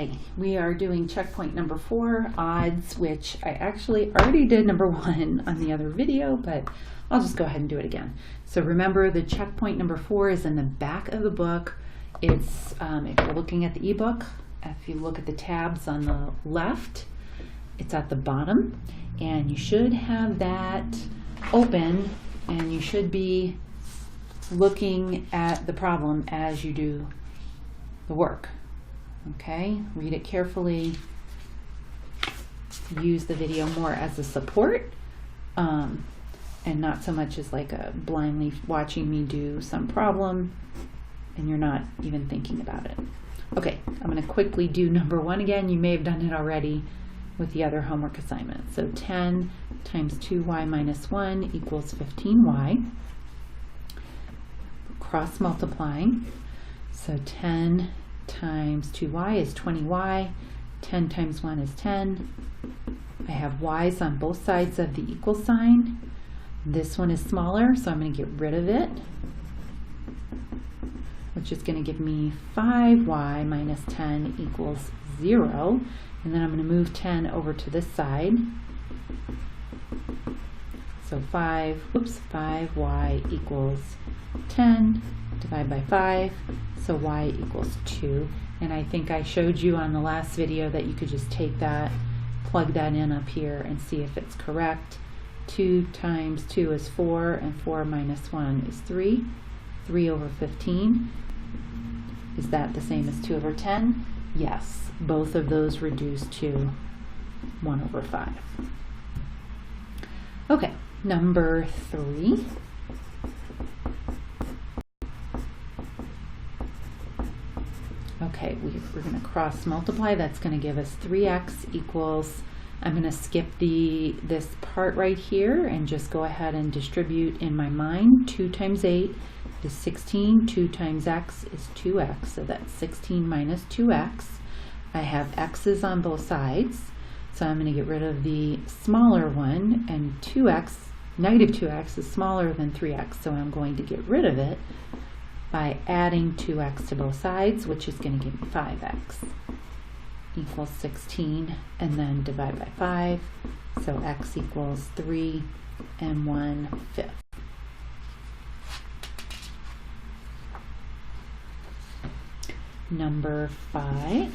Okay, we are doing checkpoint number 4, odds, which I actually already did number 1 on the other video, but I'll just go ahead and do it again. So remember, the checkpoint number 4 is in the back of the book. It's, if you're looking at the ebook, if you look at the tabs on the left, it's at the bottom, and you should have that open, and you should be looking at the problem as you do the work. Okay, read it carefully, use the video more as a support, and not so much as like a blindly watching me do some problem and you're not even thinking about it. Okay, I'm going to quickly do number 1 again. You may have done it already with the other homework assignment. So 10 times 2y minus 1 equals 15y. Cross multiplying. So 10 times 2y is 20y. 10 times 1 is 10. I have y's on both sides of the equal sign. This one is smaller, so I'm going to get rid of it, which is going to give me 5y minus 10 equals 0. And then I'm going to move 10 over to this side. So 5y equals 10, divide by 5, so y equals 2. And I think I showed you on the last video that you could just take that, plug that in up here and see if it's correct. 2 times 2 is 4, and 4 minus 1 is 3. 3 over 15. Is that the same as 2 over 10? Yes, both of those reduce to 1 over 5. Okay, number 3. Okay, we're going to cross multiply. That's going to give us 3x equals, I'm going to skip this part right here and just go ahead and distribute in my mind. 2 times 8 is 16. 2 times x is 2x. So that's 16 minus 2x. I have x's on both sides. So I'm going to get rid of the smaller one, and 2x, negative 2x is smaller than 3x. So I'm going to get rid of it by adding 2x to both sides, which is going to give me 5x equals 16, and then divide by 5. So x equals 3 and 1/5. Number 5.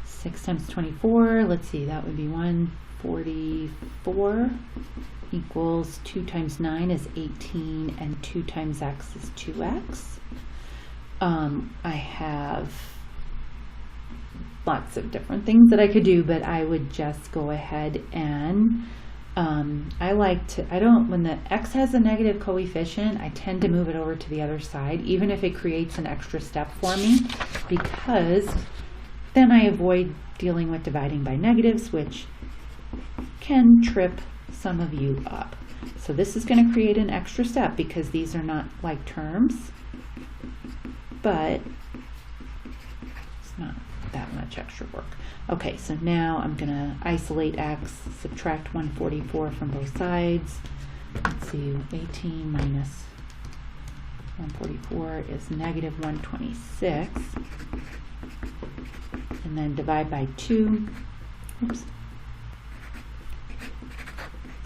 Six times 24, let's see, that would be 144 equals 2 times 9 is 18, and 2 times x is 2x. I have lots of different things that I could do, but I would just go ahead and when the x has a negative coefficient, I tend to move it over to the other side, even if it creates an extra step for me, because then I avoid dealing with dividing by negatives, which can trip some of you up. So this is going to create an extra step because these are not like terms, but it's not that much extra work. Okay, so now I'm going to isolate x, subtract 144 from both sides. Let's see, 18 minus 144 is negative 126. And then divide by 2. Oops.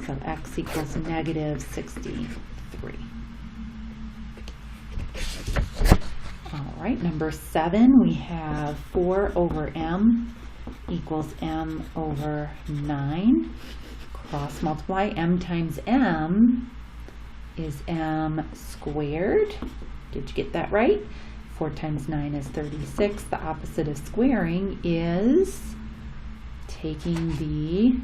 So x equals negative 63. All right, number 7, we have 4 over m equals m over 9. Cross multiply. M times m is m squared. Did you get that right? 4 times 9 is 36. The opposite of squaring is taking the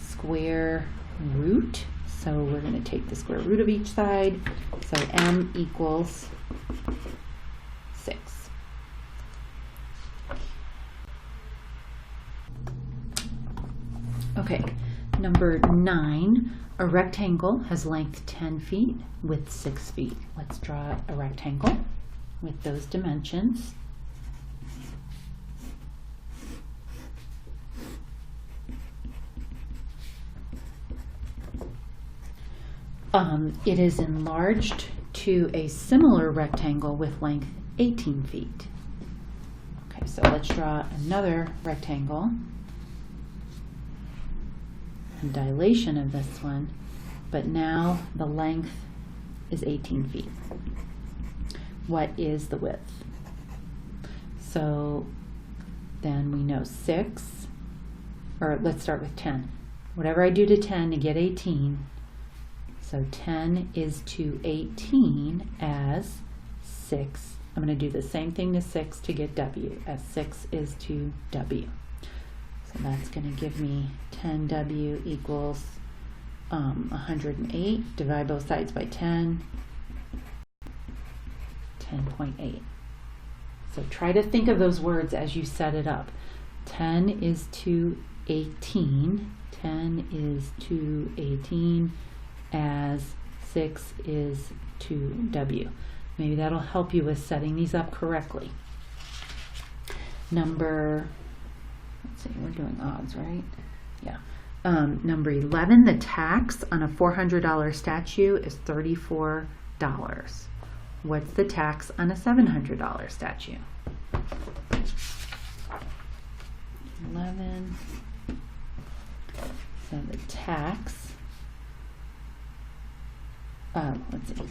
square root. So we're going to take the square root of each side. So m equals 6. Okay, number 9. A rectangle has length 10 feet, width 6 feet. Let's draw a rectangle with those dimensions. It is enlarged to a similar rectangle with length 18 feet. Okay, so let's draw another rectangle. And dilation of this one, but now the length is 18 feet. What is the width? So then we know 6, or let's start with 10. Whatever I do to 10 to get 18, so 10 is to 18 as 6. I'm going to do the same thing to 6 to get W, as 6 is to W. So that's going to give me 10W equals 108. Divide both sides by 10. 10.8. So try to think of those words as you set it up. 10 is to 18. 10 is to 18 as 6 is to W. Maybe that'll help you with setting these up correctly. Let's see, we're doing odds, right? Yeah. Number 11, the tax on a $400 statue is $34. What's the tax on a $700 statue? 11. So the tax, let's see.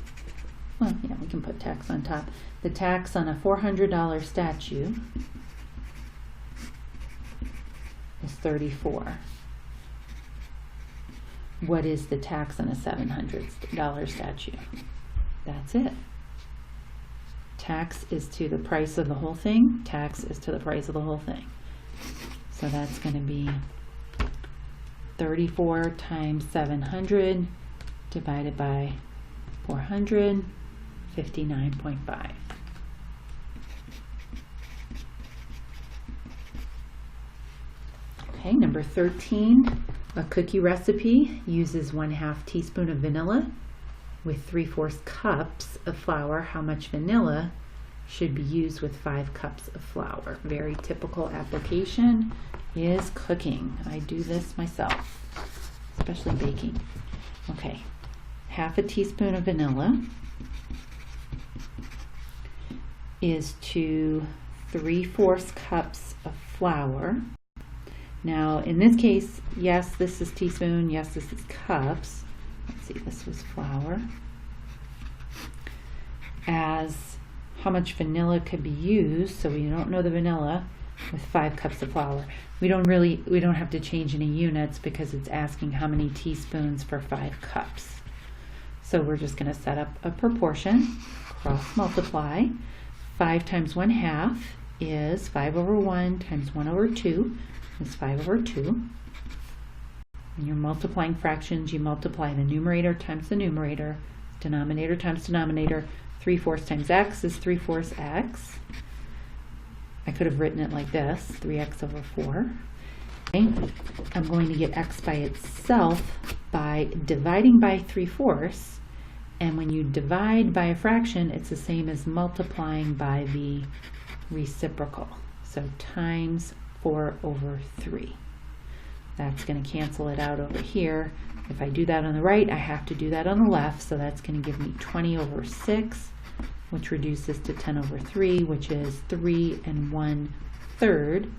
Well, yeah, we can put tax on top. The tax on a $400 statue is $34. What is the tax on a $700 statue? That's it. Tax is to the price of the whole thing. Tax is to the price of the whole thing. So that's going to be 34 times 700 divided by 400, 59.5. Okay, number 13, a cookie recipe uses 1/2 teaspoon of vanilla with 3/4 cups of flour. How much vanilla should be used with 5 cups of flour? Very typical application is cooking. I do this myself, especially baking. Okay, 1/2 teaspoon of vanilla is to 3/4 cups of flour. Now, in this case, yes, this is teaspoon, yes, this is cups. Let's see, this was flour. As how much vanilla could be used, so we don't know the vanilla, with 5 cups of flour. We don't have to change any units because it's asking how many teaspoons for 5 cups. So we're just going to set up a proportion, cross multiply. 5 times 1/2 is 5/1 times 1/2 is 5/2. When you're multiplying fractions, you multiply the numerator times the numerator, denominator times denominator. 3/4 times x is 3/4 x. I could have written it like this, 3x over 4. Okay. I'm going to get x by itself by dividing by 3/4. And when you divide by a fraction, it's the same as multiplying by the reciprocal. So times 4/3. That's going to cancel it out over here. If I do that on the right, I have to do that on the left. So that's going to give me 20/6, which reduces to 10/3, which is 3 1/3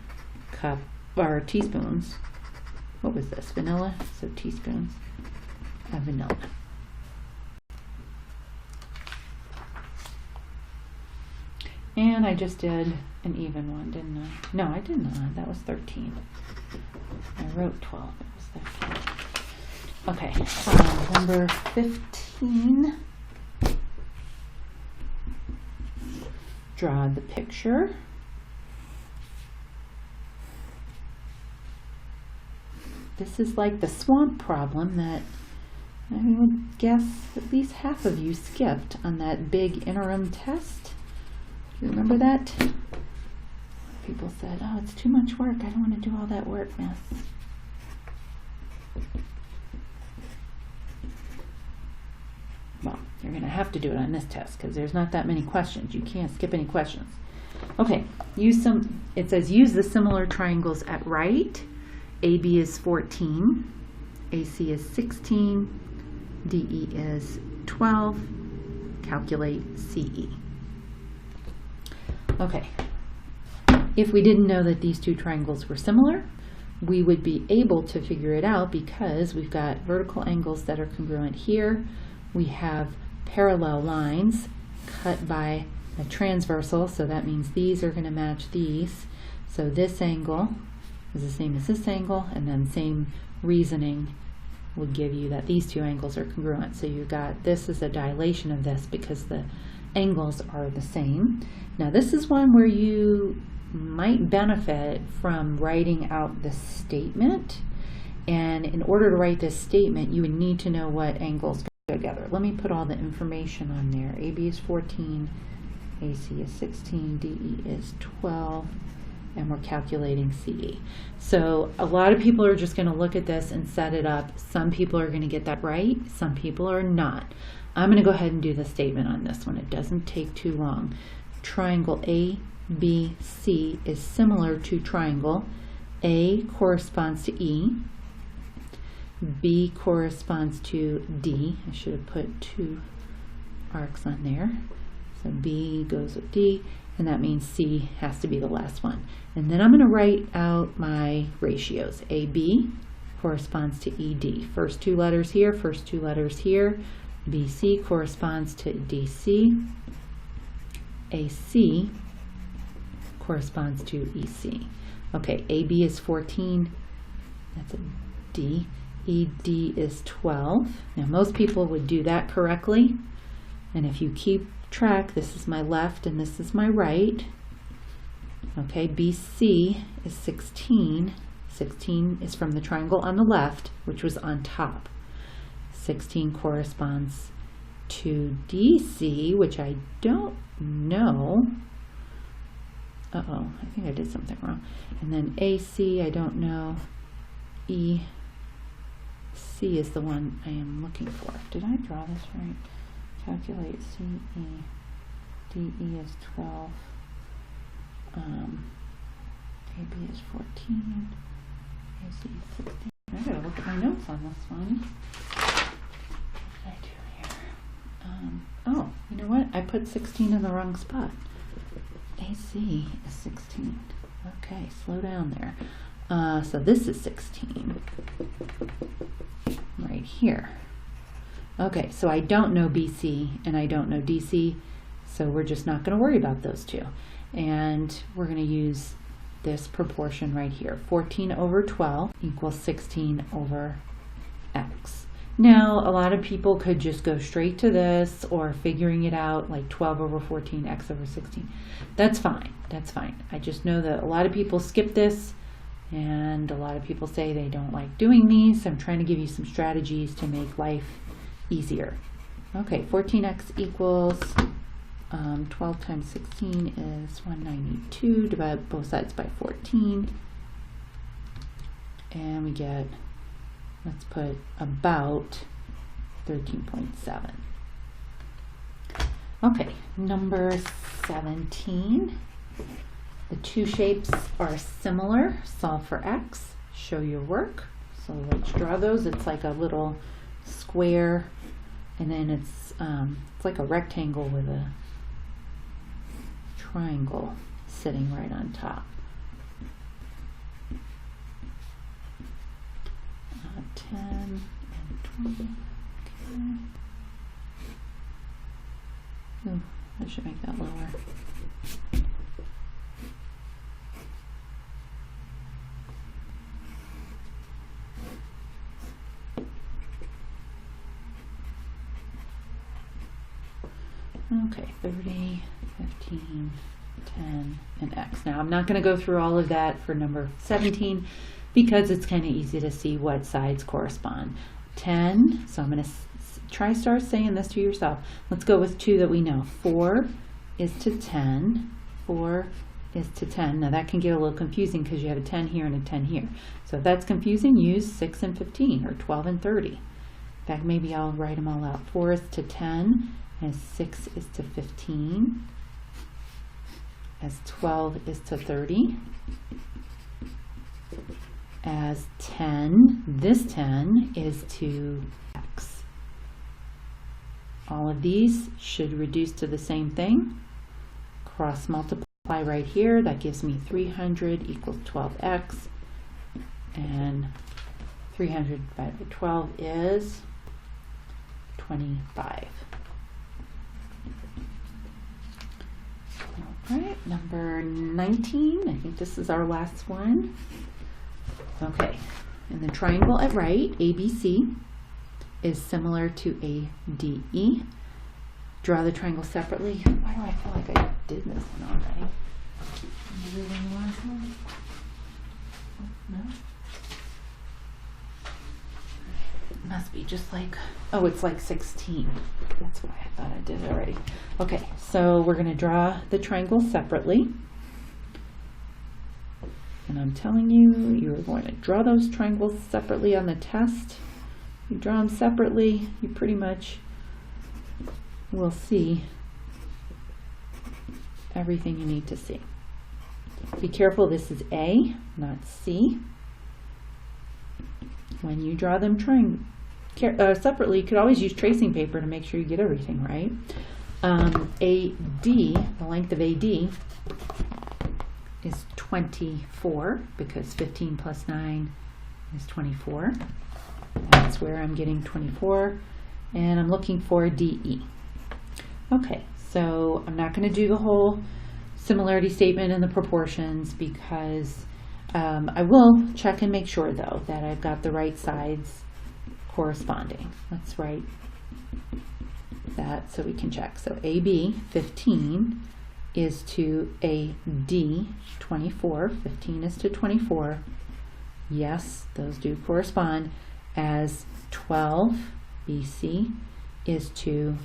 cup or teaspoons. What was this? Vanilla? So teaspoons of vanilla. And I just did an even one, didn't I? No, I did not. That was 13. I wrote 12. It was 13. Okay, number 15. Draw the picture. This is like the swamp problem that I would guess at least half of you skipped on that big interim test. Do you remember that? People said, oh, it's too much work. I don't want to do all that work, miss. Well, you're going to have to do it on this test because there's not that many questions. You can't skip any questions. Okay, it says use the similar triangles at right. AB is 14, AC is 16, DE is 12, calculate CE. Okay, if we didn't know that these two triangles were similar, we would be able to figure it out because we've got vertical angles that are congruent here. We have parallel lines cut by a transversal, so that means these are going to match these. So this angle is the same as this angle, and then same reasoning will give you that these two angles are congruent. So you've got this is a dilation of this because the angles are the same. Now this is one where you might benefit from writing out the statement, and in order to write this statement you would need to know what angles go together. Let me put all the information on there. AB is 14, AC is 16, DE is 12, and we're calculating CE. So a lot of people are just going to look at this and set it up. Some people are going to get that right, some people are not. I'm going to go ahead and do the statement on this one. It doesn't take too long. Triangle ABC is similar to triangle. A corresponds to E, B corresponds to D. I should have put two arcs on there. So B goes with D, and that means C has to be the last one. And then I'm going to write out my ratios. AB corresponds to ED. First two letters here, first two letters here. BC corresponds to DC. AC corresponds to EC. Okay, AB is 14. That's a D. ED is 12. Now most people would do that correctly. And if you keep track, this is my left and this is my right. Okay, BC is 16. 16 is from the triangle on the left, which was on top. 16 corresponds to DC, which I don't know. Uh-oh, I think I did something wrong. And then AC, I don't know. EC is the one I am looking for. Did I draw this right? Calculate CE. DE is 12. AB is 14. AC is 16. I gotta look at my notes on this one. What did I do here? Oh, you know what? I put 16 in the wrong spot. AC is 16. Okay, slow down there. So this is 16 right here. Okay, so I don't know BC and I don't know DC, so we're just not going to worry about those two. And we're going to use this proportion right here. 14 over 12 equals 16 over X. Now, a lot of people could just go straight to this or figuring it out like 12 over 14, X over 16. That's fine. That's fine. I just know that a lot of people skip this and a lot of people say they don't like doing these. So I'm trying to give you some strategies to make life easier. Okay, 14X equals 12 times 16 is 192. Divide both sides by 14. And we get, let's put about 13.7. Okay, number 17. The two shapes are similar. Solve for X. Show your work. So let's draw those. It's like a little square, and then it's like a rectangle with a triangle sitting right on top. 10 and 20. Okay. Ooh, I should make that lower. Okay, 30, 15, 10, and X. Now I'm not going to go through all of that for number 17 because it's kind of easy to see what sides correspond. 10, so I'm going to try start saying this to yourself. Let's go with two that we know. 4 is to 10. 4 is to 10. Now that can get a little confusing because you have a 10 here and a 10 here. So if that's confusing, use 6 and 15 or 12 and 30. In fact, maybe I'll write them all out. 4 is to 10. As 6 is to 15, as 12 is to 30, as 10, this 10 is to X. All of these should reduce to the same thing. Cross multiply right here. That gives me 300 equals 12x. And 300 divided by 12 is 25. All right, number 19. I think this is our last one. Okay, and the triangle at right, ABC, is similar to ADE. Draw the triangle separately. Why do I feel like I did this one already? Did you do the last one? No? It must be just like, oh, it's like 16. That's why I thought I did it already. Okay, so we're going to draw the triangle separately. And I'm telling you, you're going to draw those triangles separately on the test. You draw them separately, you pretty much will see everything you need to see. Be careful, this is A, not C. When you draw them separately, you could always use tracing paper to make sure you get everything right. AD, the length of AD is 24 because 15 plus 9 is 24. That's where I'm getting 24, and I'm looking for DE. Okay, so I'm not going to do the whole similarity statement and the proportions because I will check and make sure though that I've got the right sides corresponding. Let's write that so we can check. So AB 15 is to AD 24. 15 is to 24. Yes, those do correspond, as 12 BC is to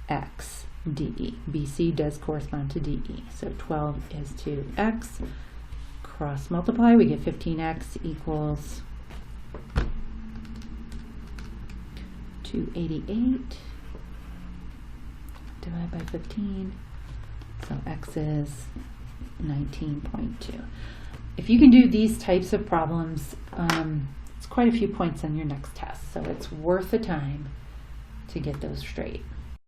X DE. BC does correspond to DE. So 12 is to X. Cross multiply, we get 15x equals 288 divided by 15. So X is 19.2. If you can do these types of problems, it's quite a few points on your next test. So it's worth the time to get those straight.